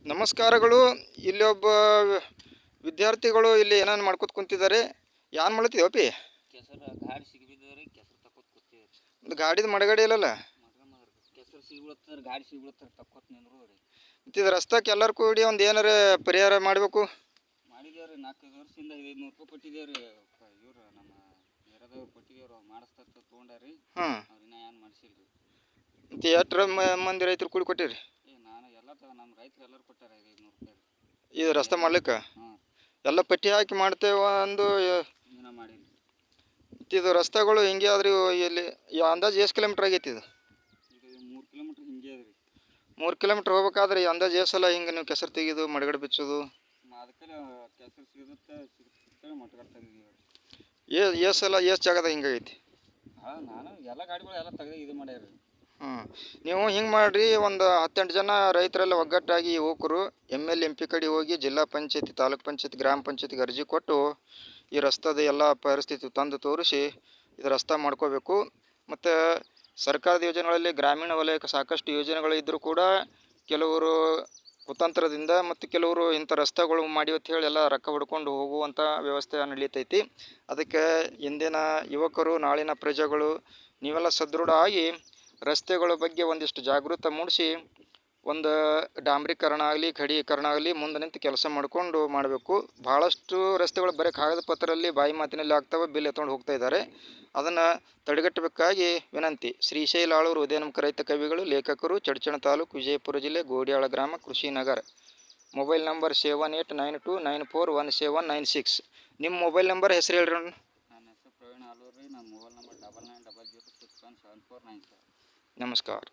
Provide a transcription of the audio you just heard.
ನಮಸ್ಕಾರಗಳು. ಇಲ್ಲಿ ಒಬ್ಬ ವಿದ್ಯಾರ್ಥಿಗಳು ಇಲ್ಲಿ ಏನೇನು ಮಾಡ್ಕೊತ ಕುಂತಿದ್ದಾರೆ. ಯಾನ್ ಮಾಡ್ತಿದ್ವಪ್ಪಿ? ಕೆಸರು ಗಾಡಿ ಸಿಗಿಬಿದ್ದವ್ರಿ, ಕೆಸರು ತಕ್ಕೋತ ಕೂತಿದ್ರಿ. ಒಂದು ಗಾಡಿದ ಮಡಗಡೆ ಇಲ್ಲಲ್ಲ, ಕೆಸರು ಸಿಗ್ಬಿಡ್ತಾರೆ, ಗಾಡಿ ಸಿಗ್ಬಿಡ್ತಾರೆ, ತಕ್ಕೋತ ನಿಂದ್ರು ರೀ. ಇದು ರಸ್ತಾಕ್ಕೆ ಎಲ್ಲರೂ ಕೂಡಿ ಒಂದು ಏನಾರ ಪರಿಹಾರ ಮಾಡಬೇಕು. ಮಾಡಿದೇವ್ರಿ, 4-5 ವರ್ಷದಿಂದ 500 ರೂಪಾಯಿ ಕೊಟ್ಟಿದ್ದೇವ್ರಿ. ಇವ್ರು ನಮ್ಮ ಏರಿಯಾದವ್ರು ಕೊಟ್ಟಿದ್ದೇವ್ರು, ಅವ್ರು ಮಾಡಿಸ್ತಾ ತೊಗೊಂಡಾರಿ. ಹಾಂ, ಅವ್ರು ಇನ್ನೂ ಏನು ಮಾಡಿಸಿಲ್ರಿ. ಮತ್ತು ಎಷ್ಟು ಮಂದಿ ರೈತರು ಕೂಡಿ ಕೊಟ್ಟಿರಿ? ನಾನು ಎಲ್ಲ ನಮ್ಮ ರೈತರು ಎಲ್ಲರೂ ಕೊಟ್ಟಾರ 500 ರೂಪಾಯಿ ರೀ. ಇದು ರಸ್ತೆ ಮಾಡ್ಲಿಕ್ಕೆ ಹಾಂ, ಎಲ್ಲ ಪಟ್ಟಿ ಹಾಕಿ ಮಾಡ್ತೇವೆ ಒಂದು. ಇನ್ನೂ ಮಾಡಿಲ್ಲ. ಇದು ರಸ್ತೆಗಳು ಹಿಂಗೆ ಆದ್ರೆ ಇಲ್ಲಿ ಅಂದಾಜು ಎಷ್ಟು ಕಿಲೋಮೀಟ್ರ್ ಆಗೈತಿ ಇದು? ಈಗ 3 ಕಿಲೋಮೀಟ್ರ್ ಹಿಂಗೆ ಅದ ರೀ. 3 ಕಿಲೋಮೀಟ್ರ್ ಹೋಗ್ಬೇಕಾದ್ರೆ ಅಂದಾಜು ಎಷ್ಟು ಸಲ ಹಿಂಗೆ ನೀವು ಕೆಸರು ತೆಗೆದು ಮಡಗಡೆ ಬಿಚ್ಚೋದು? ಅದಕ್ಕೆ ಕೆಸರು ಸಿಗುತ್ತೆ ಮಟ್ಗಡೆ ತೆಗಿದೀವಿ. ಎಷ್ಟು ಸಲ ಎಷ್ಟು ಜಾಗದಾಗ ಹಿಂಗಾಗೈತಿ? ಹಾಂ, ನಾನು ಎಲ್ಲ ಗಾಡಿಗಳು ಎಲ್ಲ ತೆಗೆದು ಇದು ಮಾಡ್ಯಾರ. ನೀವು ಹಿಂಗೆ ಮಾಡಿರಿ, ಒಂದು 10-8 ಜನ ರೈತರೆಲ್ಲ ಒಗ್ಗಟ್ಟಾಗಿ ಯುವಕರು ML MP ಕಡೆ ಹೋಗಿ ಜಿಲ್ಲಾ ಪಂಚಾಯತಿ, ತಾಲೂಕ್ ಪಂಚಾಯತಿ, ಗ್ರಾಮ ಪಂಚಾಯತಿಗೆ ಅರ್ಜಿ ಕೊಟ್ಟು ಈ ರಸ್ತೆದ ಎಲ್ಲ ಪರಿಸ್ಥಿತಿ ತಂದು ತೋರಿಸಿ ಇದು ರಸ್ತೆ ಮಾಡ್ಕೋಬೇಕು. ಮತ್ತು ಸರ್ಕಾರದ ಯೋಜನೆಗಳಲ್ಲಿ ಗ್ರಾಮೀಣ ವಲಯಕ್ಕೆ ಸಾಕಷ್ಟು ಯೋಜನೆಗಳು ಇದ್ದರೂ ಕೂಡ ಕೆಲವರು ಕುತಂತ್ರದಿಂದ ಮತ್ತು ಕೆಲವರು ಇಂಥ ರಸ್ತೆಗಳು ಮಾಡಿ ಅಂತ ಹೇಳಿ ಎಲ್ಲ ರೊಕ್ಕ ಹೊಡ್ಕೊಂಡು ಹೋಗುವಂಥ ವ್ಯವಸ್ಥೆ ನಡೀತೈತಿ. ಅದಕ್ಕೆ ಇಂದಿನ ಯುವಕರು, ನಾಳಿನ ಪ್ರಜೆಗಳು ನೀವೆಲ್ಲ ಸದೃಢ ಆಗಿ ರಸ್ತೆಗಳ ಬಗ್ಗೆ ಒಂದಿಷ್ಟು ಜಾಗೃತಿ ಮೂಡಿಸಿ ಒಂದು ಡಾಂಬರೀಕರಣ ಆಗಲಿ, ಖಡೀಕರಣ ಆಗಲಿ ಮುಂದೆ ನಿಂತು ಕೆಲಸ ಮಾಡಿಕೊಂಡು ಮಾಡಬೇಕು. ಭಾಳಷ್ಟು ರಸ್ತೆಗಳು ಬರೀ ಕಾಗದ ಪತ್ರದಲ್ಲಿ ಬಾಯಿ ಮಾತಿನಲ್ಲಿ ಆಗ್ತವೆ, ಬಿಲ್ ಎತ್ಕೊಂಡು ಹೋಗ್ತಾ ಇದ್ದಾರೆ. ಅದನ್ನು ತಡೆಗಟ್ಟಬೇಕಾಗಿ ವಿನಂತಿ. ಶ್ರೀಶೈಲ ಆಳೂರು ಉದಯನಮುಖ ರೈತ ಕವಿಗಳು, ಲೇಖಕರು, ಚಡ್ಚಣ ತಾಲೂಕು, ವಿಜಯಪುರ ಜಿಲ್ಲೆ, ಗೋಡಿಯಾಳ ಗ್ರಾಮ, ಕೃಷಿನಗರ. Mobile number 7892941796. ನಿಮ್ಮ ಮೊಬೈಲ್ ನಂಬರ್ ಹೆಸರು ಹೇಳ್ರಿ. ನನ್ನ ಹೆಸರು ಪ್ರವೀಣ್ ಆಲೂರು ರೀ. ನನ್ನ ಮೊಬೈಲ್ ನಂಬರ್ 9900617497. ನಮಸ್ಕಾರ.